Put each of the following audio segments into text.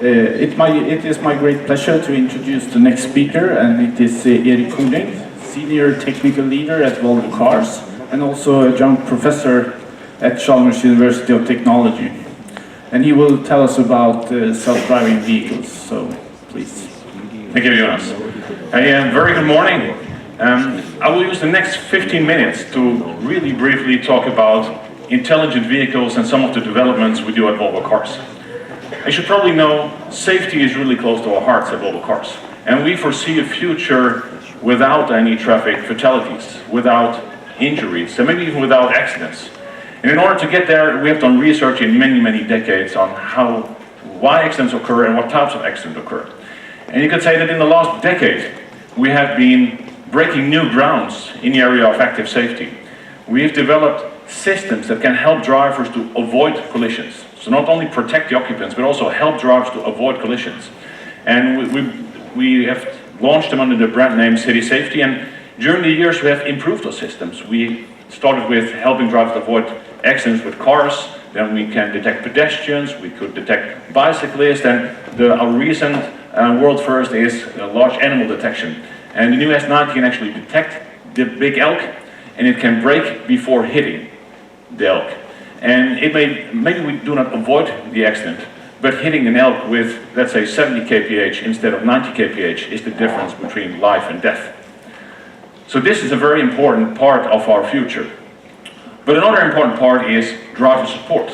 It is my great pleasure to introduce the next speaker, and it is Erik Koning, Senior Technical Leader at Volvo Cars, and also a young professor at Chalmers University of Technology. And he will tell us about self-driving vehicles, so please. Thank you, Jonas. Very good morning. I will use the next 15 minutes to really briefly talk about intelligent vehicles and some of the developments we do at Volvo Cars. As you probably know, safety is really close to our hearts at Volvo Cars. And we foresee a future without any traffic fatalities, without injuries, and maybe even without accidents. And in order to get there, we have done research in many decades on why accidents occur and what types of accidents occur. And you could say that in the last decade, we have been breaking new grounds in the area of active safety. We have developed systems that can help drivers to avoid collisions. So not only protect the occupants, but also help drivers to avoid collisions. And we have launched them under the brand name City Safety, and during the years we have improved those systems. We started with helping drivers to avoid accidents with cars, then we can detect pedestrians, we could detect bicyclists, and our recent world first is large animal detection. And the new S90 can actually detect the big elk, and it can brake before hitting the elk. And maybe we do not avoid the accident, but hitting an elk with, let's say, 70 kph instead of 90 kph is the difference between life and death. So this is a very important part of our future. But another important part is driver support.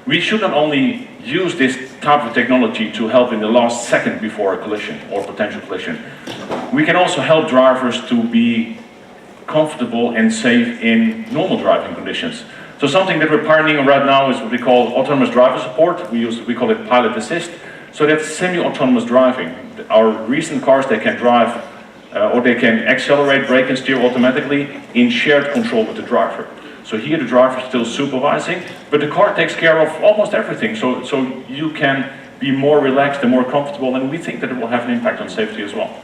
We should not only use this type of technology to help in the last second before a collision or potential collision. We can also help drivers to be comfortable and safe in normal driving conditions. So something that we're pioneering right now is what we call autonomous driver support. We call it pilot assist. So that's semi-autonomous driving. Our recent cars, they can drive or they can accelerate, brake and steer automatically in shared control with the driver. So here the driver is still supervising, but the car takes care of almost everything. So you can be more relaxed and more comfortable, and we think that it will have an impact on safety as well.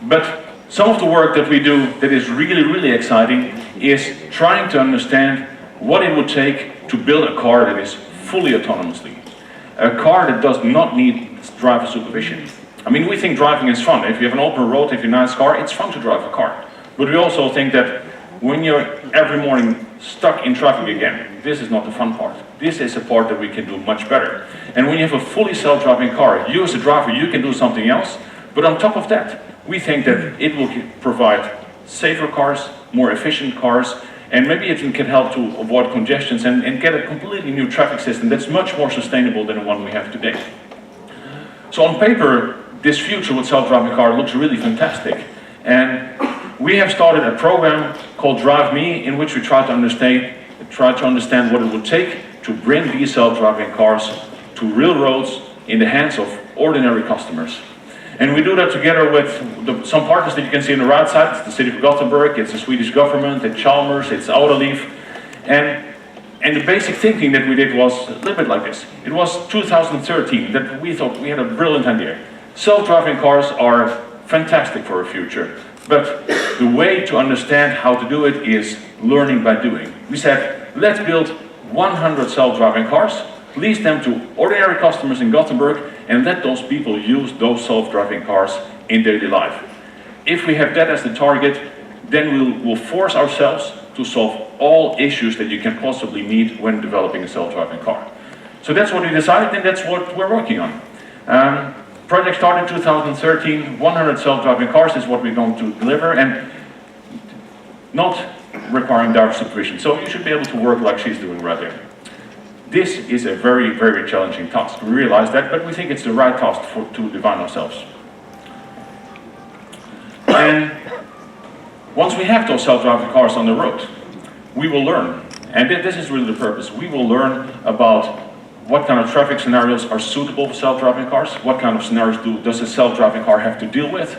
But some of the work that we do that is really exciting is trying to understand what it would take to build a car that is fully autonomously. A car that does not need driver supervision. I mean, we think driving is fun. If you have an open road, if you have a nice car, it's fun to drive a car. But we also think that when you're every morning stuck in traffic again, this is not the fun part. This is a part that we can do much better. And when you have a fully self-driving car, you as a driver, you can do something else. But on top of that, we think that it will provide safer cars, more efficient cars, and maybe it can help to avoid congestions and get a completely new traffic system that's much more sustainable than the one we have today. So on paper, this future with self-driving car looks really fantastic. And we have started a program called Drive Me, in which we try to understand what it would take to bring these self-driving cars to real roads in the hands of ordinary customers. And we do that together with some partners that you can see on the right side. It's the city of Gothenburg, it's the Swedish government, it's Chalmers, it's Autoliv. And the basic thinking that we did was a little bit like this. It was 2013 that we thought we had a brilliant idea. Self-driving cars are fantastic for our future, but the way to understand how to do it is learning by doing. We said, let's build 100 self-driving cars, lease them to ordinary customers in Gothenburg, and let those people use those self-driving cars in daily life. If we have that as the target, then we'll force ourselves to solve all issues that you can possibly meet when developing a self-driving car. So that's what we decided, and that's what we're working on. Project started in 2013, 100 self-driving cars is what we're going to deliver, and not requiring driver supervision. So you should be able to work like she's doing right there. This is a very challenging task. We realize that, but we think it's the right task to define ourselves. And once we have those self-driving cars on the road, we will learn. And this is really the purpose. We will learn about what kind of traffic scenarios are suitable for self-driving cars, what kind of scenarios does a self-driving car have to deal with.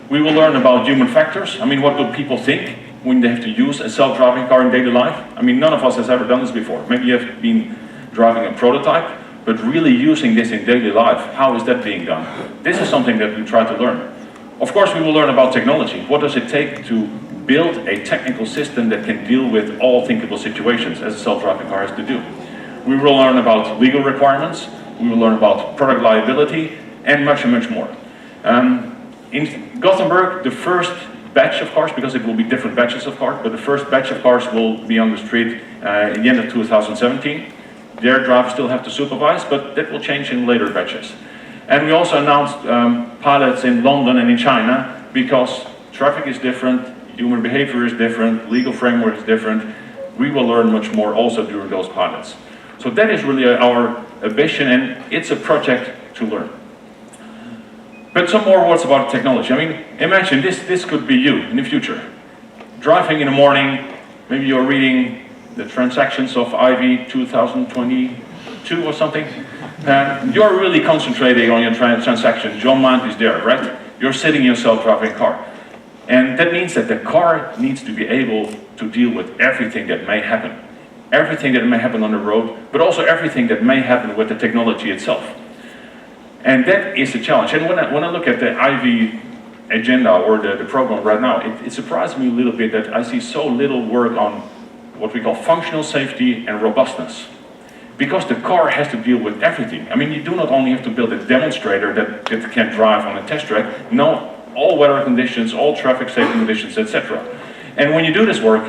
We will learn about human factors. I mean, what do people think when they have to use a self-driving car in daily life? I mean, none of us has ever done this before. Maybe you have been driving a prototype, but really using this in daily life, how is that being done? This is something that we try to learn. Of course, we will learn about technology. What does it take to build a technical system that can deal with all thinkable situations, as a self-driving car has to do? We will learn about legal requirements. We will learn about product liability and much more. In Gothenburg, the first batch of cars, because it will be different batches of cars, but the first batch of cars will be on the street in the end of 2017. Their drivers still have to supervise, but that will change in later batches. And we also announced pilots in London and in China, because traffic is different, human behavior is different, legal framework is different. We will learn much more also during those pilots. So that is really our ambition, and it's a project to learn. But some more words about technology. I mean, imagine this could be you in the future. Driving in the morning, maybe you're reading the transactions of IV 2022 or something. You're really concentrating on your transactions. Your mind is there, right? You're sitting in your self-driving car. And that means that the car needs to be able to deal with everything that may happen. Everything that may happen on the road, but also everything that may happen with the technology itself. And that is the challenge. And when I look at the IV agenda or the program right now, it surprised me a little bit that I see so little work on what we call functional safety and robustness. Because the car has to deal with everything. I mean, you do not only have to build a demonstrator that can drive on a test track, no, all weather conditions, all traffic safety conditions, etc. And when you do this work,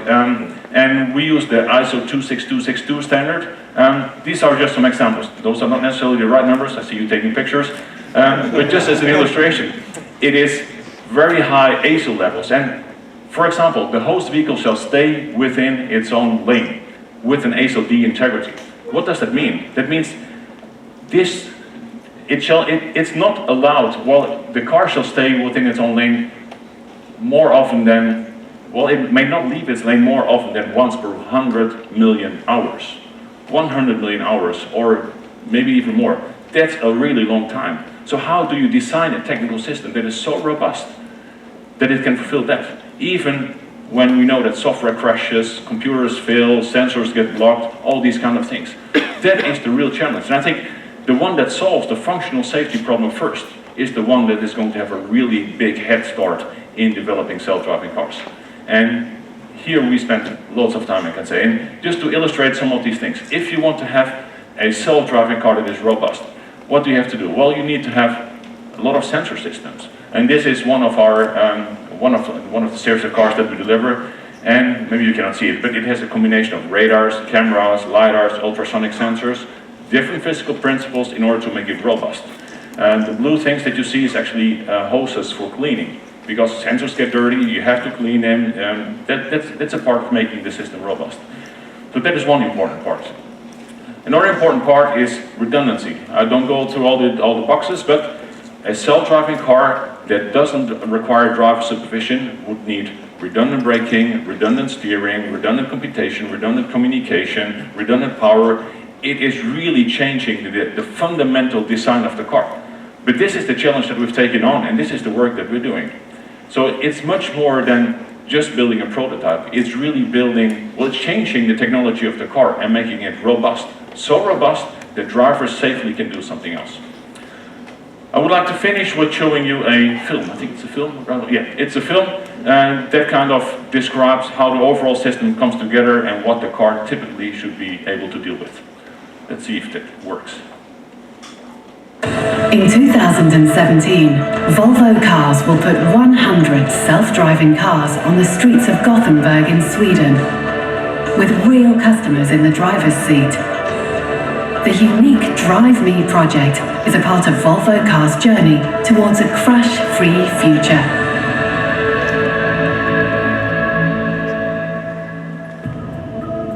and we use the ISO 26262 standard, these are just some examples. Those are not necessarily the right numbers, I see you taking pictures, but just as an illustration, it is very high ASIL levels. And for example, the host vehicle shall stay within its own lane with an ASIL D integrity. What does that mean? That means it's not allowed, well, the car shall stay within its own lane more often than, well, it may not leave its lane more often than once per 100 million hours. 100 million hours, or maybe even more. That's a really long time. So how do you design a technical system that is so robust that it can fulfill that? Even when we know that software crashes, computers fail, sensors get blocked, all these kind of things. That is the real challenge. And I think the one that solves the functional safety problem first is the one that is going to have a really big head start in developing self-driving cars. And here we spent lots of time, I can say. And just to illustrate some of these things, if you want to have a self-driving car that is robust, what do you have to do? Well, you need to have a lot of sensor systems. And this is one of our one of the series of cars that we deliver, and maybe you cannot see it, but it has a combination of radars, cameras, lidars, ultrasonic sensors, different physical principles in order to make it robust. And the blue things that you see is actually hoses for cleaning, because sensors get dirty, you have to clean them, that's a part of making the system robust. So that is one important part. Another important part is redundancy. I don't go through all the boxes, but a self-driving car that doesn't require driver supervision would need redundant braking, redundant steering, redundant computation, redundant communication, redundant power. It is really changing the fundamental design of the car. But this is the challenge that we've taken on, and this is the work that we're doing. So it's much more than just building a prototype. It's really building, well, it's changing the technology of the car and making it robust. So robust that drivers safely can do something else. I would like to finish with showing you a film. I think it's a film. Yeah, it's a film that kind of describes how the overall system comes together and what the car typically should be able to deal with. Let's see if that works. In 2017, Volvo Cars will put 100 self-driving cars on the streets of Gothenburg in Sweden, with real customers in the driver's seat. The unique Drive Me project is a part of Volvo Cars' journey towards a crash-free future.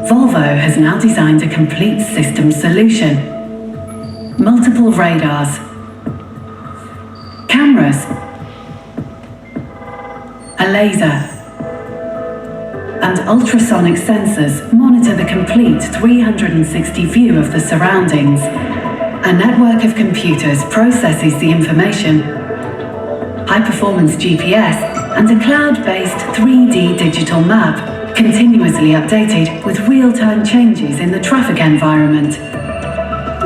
Volvo has now designed a complete system solution. Multiple radars, cameras, a laser, and ultrasonic sensors monitor the complete 360 view of the surroundings. A network of computers processes the information, high-performance GPS, and a cloud-based 3D digital map, continuously updated with real-time changes in the traffic environment.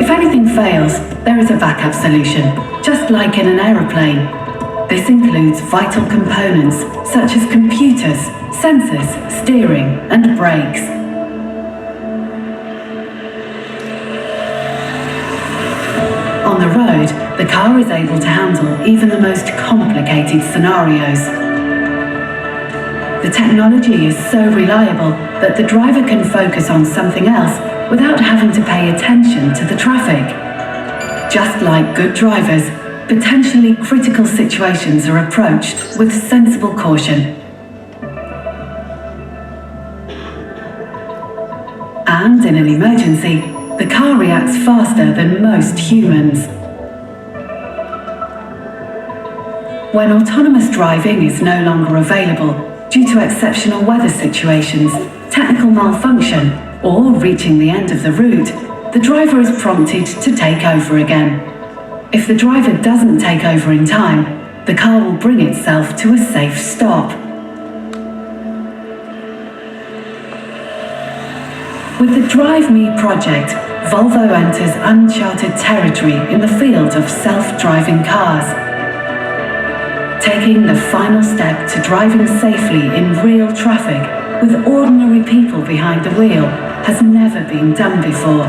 If anything fails, there is a backup solution, just like in an aeroplane. This includes vital components such as computers, sensors, steering, and brakes. On the road, the car is able to handle even the most complicated scenarios. The technology is so reliable that the driver can focus on something else without having to pay attention to the traffic. Just like good drivers, potentially critical situations are approached with sensible caution. And in an emergency, the car reacts faster than most humans. When autonomous driving is no longer available due to exceptional weather situations, technical malfunction, or reaching the end of the route, the driver is prompted to take over again. If the driver doesn't take over in time, the car will bring itself to a safe stop. With the Drive Me project, Volvo enters uncharted territory in the field of self-driving cars. Taking the final step to driving safely in real traffic with ordinary people behind the wheel has never been done before.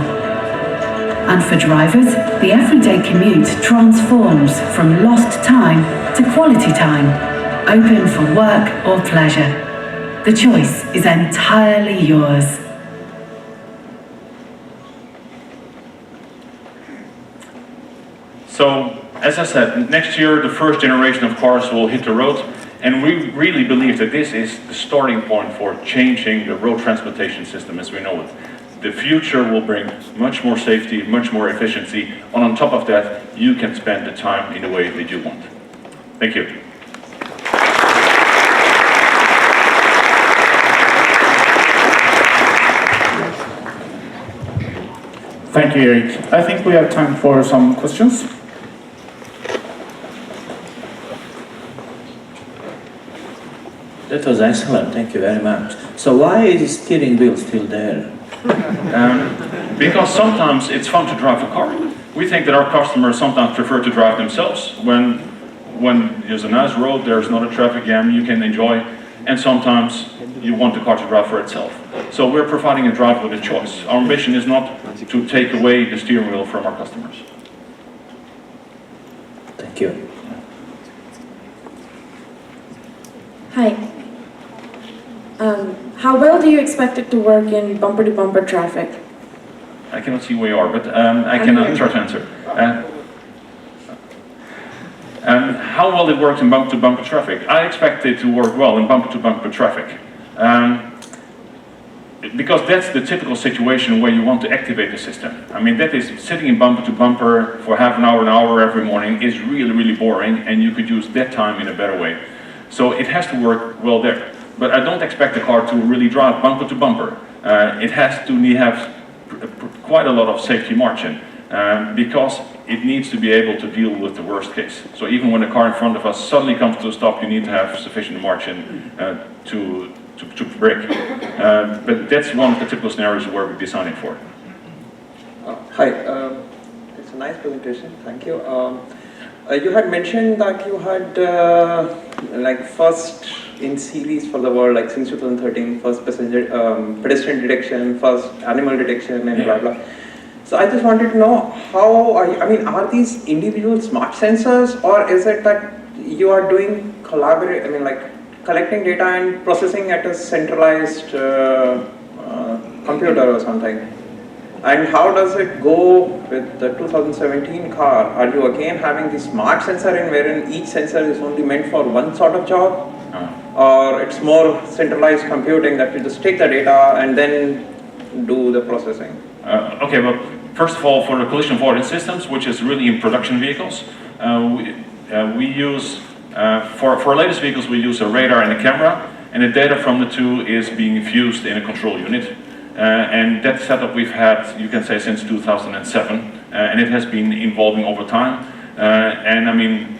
And for drivers, the everyday commute transforms from lost time to quality time, open for work or pleasure. The choice is entirely yours. So, as I said, next year the first generation of cars will hit the road, and we really believe that this is the starting point for changing the road transportation system as we know it. The future will bring much more safety, much more efficiency, and on top of that, you can spend the time in the way that you want. Thank you. Thank you, Erik. I think we have time for some questions. That was excellent, thank you very much. So why is the steering wheel still there? Because sometimes it's fun to drive a car. We think that our customers sometimes prefer to drive themselves. When there's a nice road, there's not a traffic jam, you can enjoy, and sometimes you want the car to drive for itself. So we're providing a drive with a choice. Our ambition is not to take away the steering wheel from our customers. Thank you. Hi. How well do you expect it to work in bumper-to-bumper traffic? I cannot see where you are, but I can try to answer. How well it works in bumper-to-bumper traffic? I expect it to work well in bumper-to-bumper traffic. Because that's the typical situation where you want to activate the system. I mean, that is sitting in bumper-to-bumper for half an hour every morning is really, really boring, and you could use that time in a better way. So it has to work well there. But I don't expect the car to really drive bumper to bumper. It has to have quite a lot of safety margin because it needs to be able to deal with the worst case. So even when the car in front of us suddenly comes to a stop, you need to have sufficient margin to brake. But that's one of the typical scenarios where we're designing for. Hi, it's a nice presentation, thank you. You had mentioned that you had like first in series for the world, like since 2013, first pedestrian detection, first animal detection, and blah blah. So I just wanted to know how are you, I mean, are these individual smart sensors, or is it that you are doing collecting data and processing at a centralized computer or something? And how does it go with the 2017 car? Are you again having the smart sensor in wherein each sensor is only meant for one sort of job? Or it's more centralized computing that you just take the data and then do the processing? Okay, well, first of all, for the collision avoidance systems, which is really in production vehicles, we use, for our latest vehicles, we use a radar and a camera, and the data from the two is being fused in a control unit. And that setup we've had, you can say, since 2007, and it has been evolving over time. And I mean,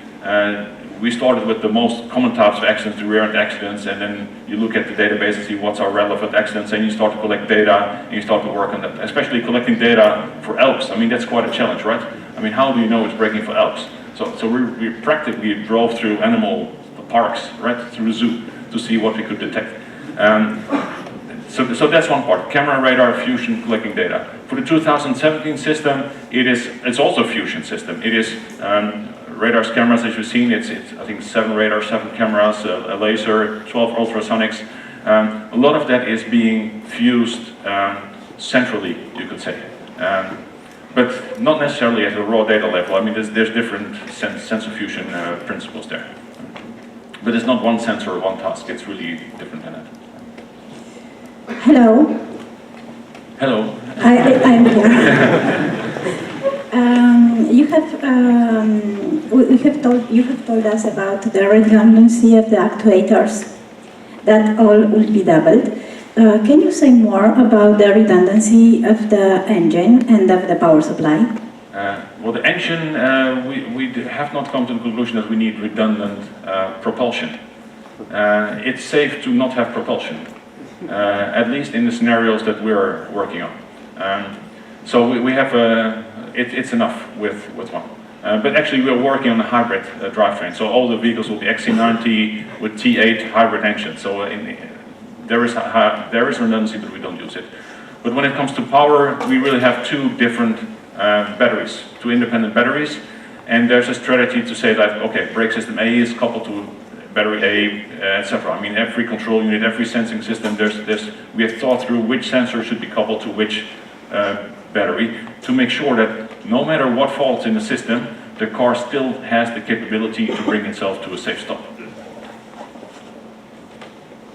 we started with the most common types of accidents, the rear-end accidents, and then you look at the database and see what's our relevant accidents, and you start to collect data, and you start to work on that, especially collecting data for elks. I mean, that's quite a challenge, right? I mean, how do you know it's braking for elks? So we practically drove through animal parks, right, through the zoo, to see what we could detect. So that's one part, camera, radar, fusion, collecting data. For the 2017 system, it's also a fusion system. It is radars, cameras, as you've seen, it's I think 7 radars, 7 cameras, a laser, 12 ultrasonics. A lot of that is being fused centrally, you could say. But not necessarily at a raw data level. I mean, there's different sensor fusion principles there. But it's not one sensor or one task, it's really different than that. Hello, Hello. I'm here. You have told us about the redundancy of the actuators, that all will be doubled. Can you say more about the redundancy of the engine and of the power supply? Well, the engine, we have not come to the conclusion that we need redundant propulsion. It's safe to not have propulsion, at least in the scenarios that we're working on. So we have, it's enough with one. But actually we're working on a hybrid drivetrain, so all the vehicles will be XC90 with T8 hybrid engine. So there is redundancy, but we don't use it. But when it comes to power, we really have 2 different batteries, 2 independent batteries, and there's a strategy to say that, okay, brake system A is coupled to battery A, etc. I mean, every control unit, every sensing system, we have thought through which sensor should be coupled to which battery to make sure that no matter what faults in the system, the car still has the capability to bring itself to a safe stop.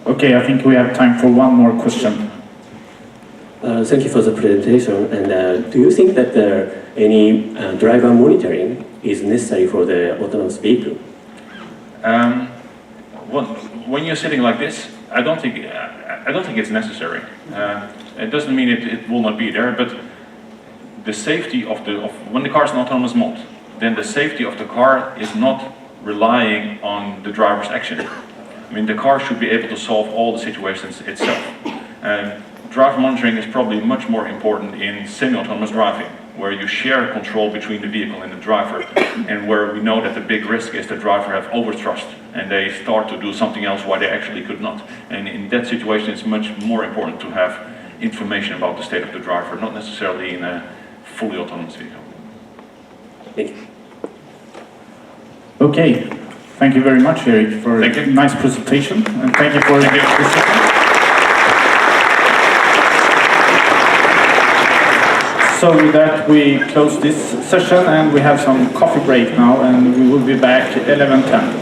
Okay, I think we have time for one more question. Thank you for the presentation. And do you think that any driver monitoring is necessary for the autonomous vehicle? Well, when you're sitting like this, I don't think it's necessary. It doesn't mean it will not be there, but the safety of when the car is in autonomous mode, then the safety of the car is not relying on the driver's action. I mean, the car should be able to solve all the situations itself. Driver monitoring is probably much more important in semi-autonomous driving, where you share control between the vehicle and the driver, and where we know that the big risk is the driver have overthrust and they start to do something else why they actually could not. And in that situation, it's much more important to have information about the state of the driver, not necessarily in a fully autonomous vehicle. Thank you. Okay, thank you very much, Erik, for a nice presentation, and thank you for the discussion. So with that, we close this session, and we have some coffee break now, and we will be back at 11:10.